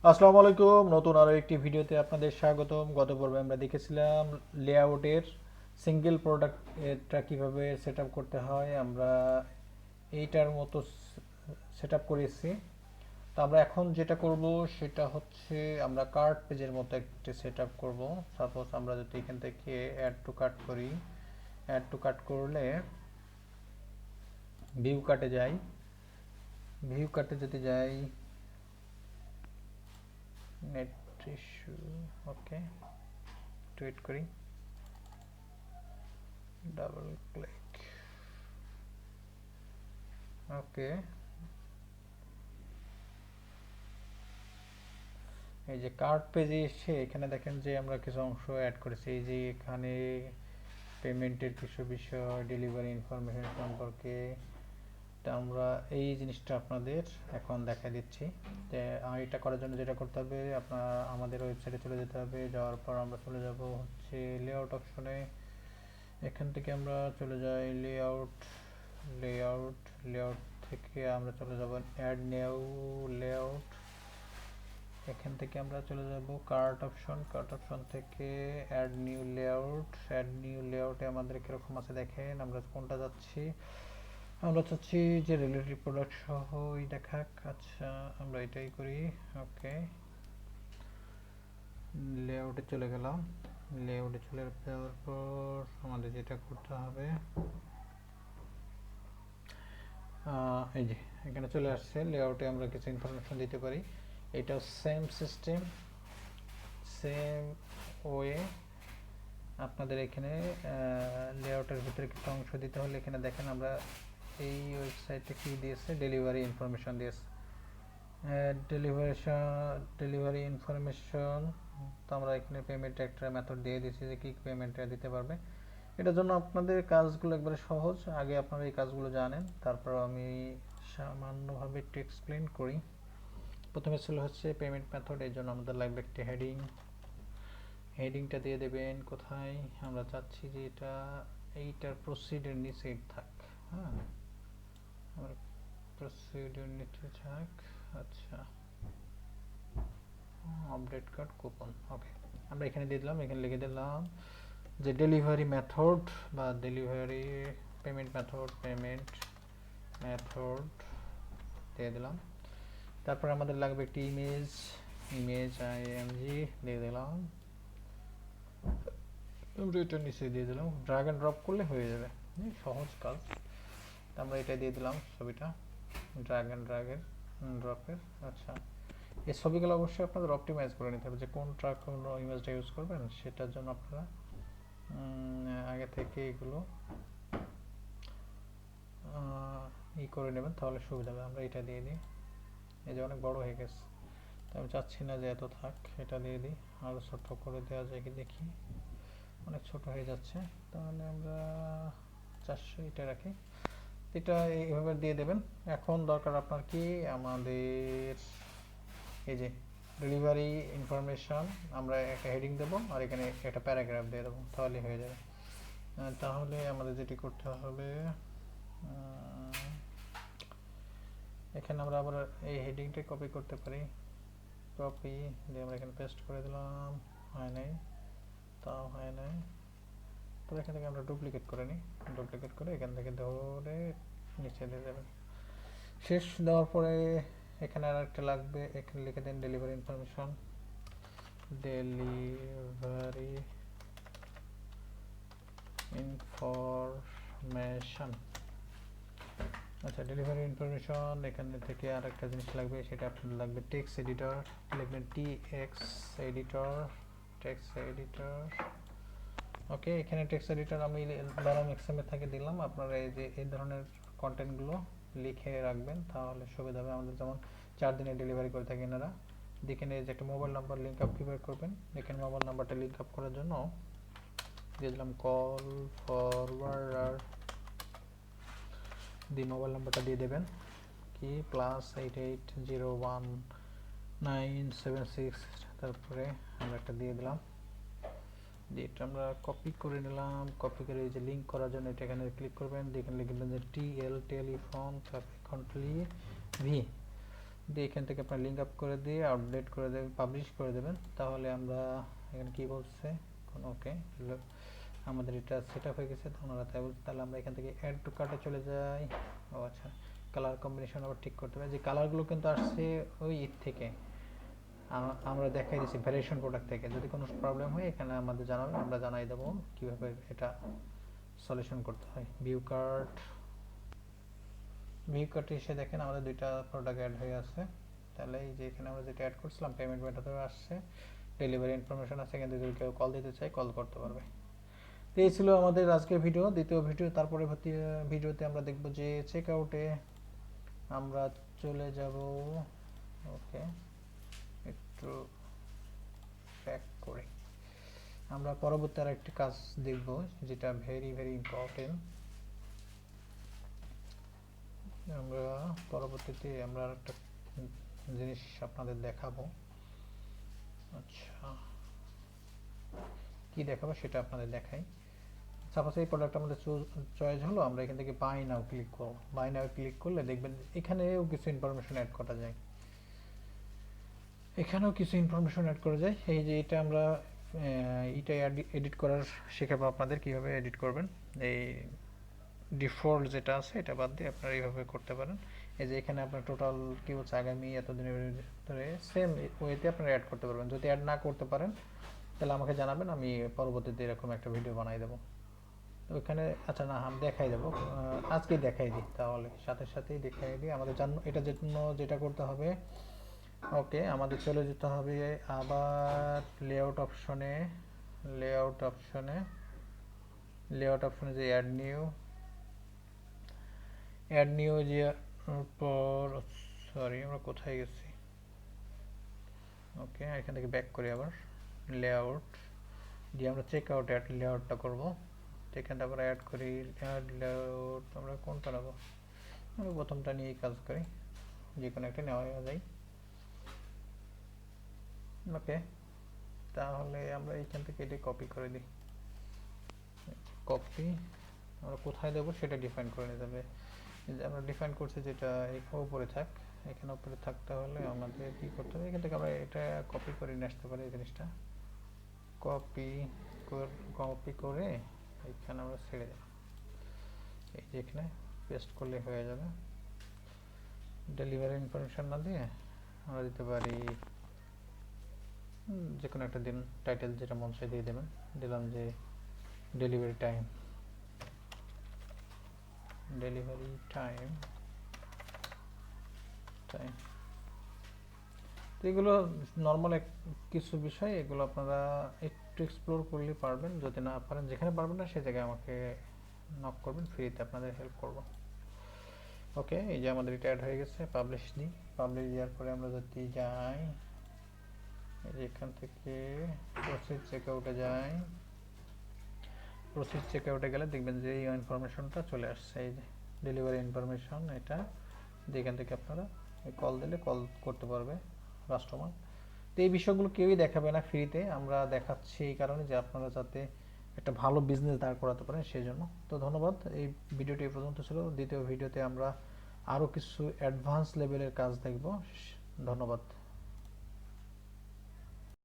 আসসালামু আলাইকুম, নতুন আরো একটি ভিডিওতে আপনাদের স্বাগতম। গত পর্বে আমরা দেখেছিলাম লেআউটের সিঙ্গেল প্রোডাক্ট এটা কিভাবে সেটআপ করতে হয়। আমরা এইটার মতো সেটআপ করেছি। তো আমরা এখন যেটা করব সেটা হচ্ছে আমরা কার্ট পেজের মতো একটা সেটআপ করব। সাপোজ আমরা যদি এখান থেকে অ্যাড টু কার্ট করি, অ্যাড টু কার্ট করলে ভিউ কার্টে যাই, ভিউ কার্টে যদি যাই, নেট ইস্যু, ওকে, ওয়েট করি, ডাবল ক্লিক, ওকে। এই যে কার্ট পেজে এসে এখানে দেখেন যে আমরা কিছু অংশ অ্যাড করেছি। এই যে এখানে পেমেন্টের কিছু বিষয়, ডেলিভারি ইনফরমেশন সম্পর্কে। তা আমরা এই জিনিসটা আপনাদের এখন দেখা দিচ্ছি। যে এটা করার জন্য যেটা করতে হবে, আপনার আমাদের ওয়েবসাইটে চলে যেতে হবে। যাওয়ার পর আমরা চলে যাব হচ্ছে লেআউট অপশনে। এখান থেকে আমরা চলে যাই লেআউট, লেআউট, লেআউট থেকে আমরা চলে যাব অ্যাড নিউ লেআউট। এখান থেকে আমরা চলে যাব কার্ট অপশন, কার্ট অপশন থেকে add new layout. Add new লেআউটে আমাদের কিরকম আছে দেখেন। আমরা কোনটা যাচ্ছি, আমরা চাচ্ছি যে রিলেটিভ প্রোডাক্ট সহই দেখাক। আচ্ছা, আমরা এটাই করি, ওকে। লেআউটে চলে গেলাম। লেআউটে চলে যাওয়ার পর আমাদের যেটা করতে হবে, এই যে এখানে চলে আসছে। লেআউটে আমরা কিছু ইনফরমেশন দিতে পারি। এটা সেম সিস্টেম, সেম ওয়ে আপনাদের এখানে লেআউটের ভিতরে কিছু অংশ দিতে হলে এখানে দেখেন আমরা এই ওয়েবসাইটে কি দিয়েছে, ডেলিভারি ইনফরমেশন দিয়েছে। Delivery information. তো আমরা এখানে পেমেন্ট একটা মেথড দিয়ে দিচ্ছি যে কি পেমেন্টটা দিতে পারবে। এটার জন্য আপনাদের কাজগুলো একবারে সহজ। আগে আপনারা এই কাজগুলো জানেন, তারপর আমি সামান্যভাবে একটু এক্সপ্লেন করি। প্রথমে ছিল হচ্ছে পেমেন্ট মেথড। এর জন্য আমাদের লাগবে একটি হেডিং। হেডিংটা দিয়ে দেবেন কোথায়, আমরা চাচ্ছি যে এটা এইটার প্রসিডের নিচে থাক। হ্যাঁ, আমার প্রসিডের নিচে থাক। আচ্ছা, আপডেট কার্ড কুপন, ওকে। আমরা এখানে দিয়ে দিলাম, এখানে লিখে দিলাম যে ডেলিভারি মেথড বা delivery payment method, payment method দিয়ে দিলাম। তারপর আমাদের লাগবে একটি ইমেজ, ইমেজ আইএমজি দিয়ে দিলাম। আমরা এটা নিচে দিয়ে দিলাম, ড্র্যাগ এন্ড ড্রপ করলে হয়ে যাবে, সহজ কাজ। আমরা এটা দিয়ে দিলাম ছবিটা, ড্র্যাগ এন্ড ড্রপের। আচ্ছা, এই ছবিগুলো অবশ্যই আপনাদের অপটিমাইজ করে নিতে হবে যে কোনটা কোন ইমেজটা ইউজ করবেন। সেটার জন্য আপনারা আগে থেকে এগুলো করে নেবেন, তাহলে সুবিধা হবে। আমরা এটা দিয়ে দিই। এই যে অনেক বড় হয়ে গেছে, তো আমি চাচ্ছি না যে এত থাক, এটা দিয়ে দিই। আরও ছোট করে দেওয়া যায় কি দেখি, অনেক ছোট হয়ে যাচ্ছে। তাহলে আমরা 400 এটা রাখি। এটা এইভাবে দিয়ে দেবেন। এখন দরকার আপনার কি, আমাদের এই যে ডেলিভারি ইনফরমেশন, আমরা একটা হেডিং দেবো আর এখানে একটা প্যারাগ্রাফ দিয়ে দেবো, তাহলে হয়ে যাবে। তাহলে আমাদের যেটি করতে হবে, এখানে আমরা আবার এই হেডিংটা কপি করতে পারি। কপি দিয়ে আমরা এখানে পেস্ট করে দিলাম, হয় নাই, তাও হয় নাই। তো এখান থেকে আমরা ডুপ্লিকেট করে নিই, ডুপ্লিকেট করে এখান থেকে ধরে নিচে দিয়ে দেবেন। শেষ দেওয়ার পরে এখানে আর একটা লাগবে, এখানে লিখে দিন ডেলিভারি ইনফরমেশন, ডেলিভারি ইনফরমেশন। আচ্ছা, ডেলিভারি ইনফরমেশন। এখানে থেকে আর একটা জিনিস লাগবে, সেটা আপনার লাগবে টেক্সট এডিটর। লিখবেন টিএক্স এডিটর, টেক্সট এডিটর, ওকে। এখানে টেক্সট এডিটর আমি বারাম এক্সএমএ থেকে দিলাম। আপনারা এই যে এই ধরনের কন্টেন্টগুলো লিখে রাখবেন, তাহলে সুবিধা হবে। আমাদের যেমন 4 দিনে ডেলিভারি করে থাকি এনারা। দেখেন এই যে একটা মোবাইল নাম্বার লিঙ্ক আপ কীভাবে করবেন। এখানে মোবাইল নাম্বারটা লিঙ্ক আপ করার জন্য দিয়ে দিলাম কল ফরওয়ার্ডার, দিয়ে মোবাইল নাম্বারটা দিয়ে দেবেন কি +88019776। তারপরে আমরা একটা দিয়ে দিলাম, দিয়ে এটা আমরা কপি করে নিলাম। কপি করে এই যে লিঙ্ক করার জন্য এটা এখানে ক্লিক করবেন, এখানে লিখবেন যে টিএল টেলিফোন, তারপরে কন্ট্রি ভি। দিয়ে এখান থেকে আপনার লিঙ্ক আপ করে দিয়ে আপডেট করে দেবেন, পাবলিশ করে দেবেন। তাহলে আমরা এখানে কি বলছে, ওকে আমাদের এটা সেট আপ হয়ে গেছে। তাহলে আমরা এখান থেকে অ্যাড টু কার্টে চলে যাই। ও আচ্ছা, কালার কম্বিনেশন আবার ঠিক করতে হবে। যে কালারগুলো কিন্তু আসছে ওই ঈদ থেকে, আমরা দেখাই দিচ্ছি ভ্যারিয়েশন প্রোডাক্ট থেকে। যদি কোনো প্রবলেম হয় এখানে আমাদের জানাবেন, আমরা জানাই দেবো কীভাবে এটা সলিউশন করতে হয়। ভিউ কার্টে এসে দেখেন আমাদের দুইটা প্রোডাক্ট অ্যাড হয়ে আছে। তাহলে এই যে এখানে আমরা যেটা অ্যাড করছিলাম পেমেন্ট মেথডে আসছে, ডেলিভারি ইনফরমেশন আছে, কিন্তু যদি কেউ কল দিতে চায় কল করতে পারবে। তো এই ছিল আমাদের আজকের ভিডিও। দ্বিতীয় ভিডিও, তারপরে ভিডিওতে আমরা দেখব যে চেক আউটে আমরা চলে যাব। ওকে, একটু ব্যাক করি। আমরা পরবর্তী আর একটি কাজ দেখব যেটা ভেরি ভেরি ইম্পর্টেন্ট। আমরা পরবর্তীতে আমরা একটা জিনিস আপনাদের দেখাবো। আচ্ছা, কি দেখাবো সেটা আপনাদের দেখাই। সাপোজ এই প্রোডাক্ট আমাদের চয়েস হলো, আমরা এখান থেকে বাই নাও ক্লিক করব। বাই নাও ক্লিক করলে দেখবেন এখানেও কিছু ইনফরমেশন অ্যাড করা যায়, এখানেও কিছু ইনফরমেশন অ্যাড করা যায়। এই যে এটা আমরা এটা এডিট করার শেখাবো আপনাদের কিভাবে এডিট করবেন। এই ডিফল্ট যেটা আছে এটা বাদ দিয়ে আপনারা এইভাবে করতে পারেন। এই যে এখানে আপনার টোটাল কি হচ্ছে আগামী এতদিনের ধরে সেম ওয়েতে আপনারা অ্যাড করতে পারবেন। যদি অ্যাড না করতে পারেন তাহলে আমাকে জানাবেন, আমি পরবর্তীতে এরকম একটা ভিডিও বানাই দেবো। ওইখানে আচ্ছা না, আমি দেখাই দেবো, আজকেই দেখাই দিই, তাহলে সাথে সাথেই দেখাই দিই। আমাদের জন্য এটার জন্য যেটা করতে হবে, ওকে আমাদের চলে যেতে হবে আবার লেআউট অপশনে। লেআউট অপশনে যে অ্যাড নিউ যে পর, সরি আমরা কোথায় গেছি, ওকে এখান থেকে ব্যাক করি আবার লেআউট দিয়ে আমরা চেক আউট অ্যাড লেআউটটা করবো। এখানটা আমরা অ্যাড করি অ্যাড লেআউট, আমরা কোনটা নেবো, আমরা প্রথমটা নিয়েই কাজ করি, যে কোনো একটা নেওয়া যায়। ওকে, তাহলে আমরা এইখান থেকে এটি কপি করে দিই। কপি আমরা কোথায় দেবো সেটা ডিফাইন করে নিতে হবে। আমরা ডিফাইন করছি যেটা উপরে থাক, এখানে উপরে থাকতে হলে আমাদের কি করতে হবে, এখান থেকে আমরা এটা কপি করে নিয়ে আসতে পারি। এই জিনিসটা কপি করে এখানে আমরা ছেড়ে দেব। এই যে এখানে পেস্ট করলে হয়ে যাবে। ডেলিভারি ইনফরমেশন না দিয়ে আমরা দিতে পারি যে কোনো একটা দিন, টাইটেল যেটা মন চাই দিয়ে দেবেন। দিলাম যে ডেলিভারি টাইম তো এগুলো নর্মাল কিছু বিষয়, এগুলো আপনারা একটু এক্সপ্লোর করলে পারবেন। যদি না পারেন, যেখানে পারবেন না সেই জায়গায় আমাকে নক করবেন, ফ্রিতে আপনাদের হেল্প করব। ওকে, এই যে আমাদের এটা অ্যাড হয়ে গেছে। পাবলিশ দিই, পাবলিশ দেওয়ার পরে আমরা যদি যাই এখান থেকে প্রসিড চেকআউটে যাই, প্রসিড চেকআউটে গেলে দেখবেন যে এই ইনফরমেশনটা চলে আসছে, এই যে ডেলিভারি ইনফরমেশন। এটা যেখান থেকে আপনারা কল দিলে কল করতে পারবে কাস্টমার। তো এই বিষয়গুলো কেউই দেখাবে না ফ্রিতে, আমরা দেখাচ্ছি এই কারণে যে আপনারা যাতে একটা ভালো বিজনেস দাঁড় করাতে পারেন সেই জন্য। তো ধন্যবাদ, এই ভিডিওটি এই পর্যন্ত ছিল। দ্বিতীয় ভিডিওতে আমরা আরও কিছু অ্যাডভান্স লেভেলের কাজ দেখব। ধন্যবাদ।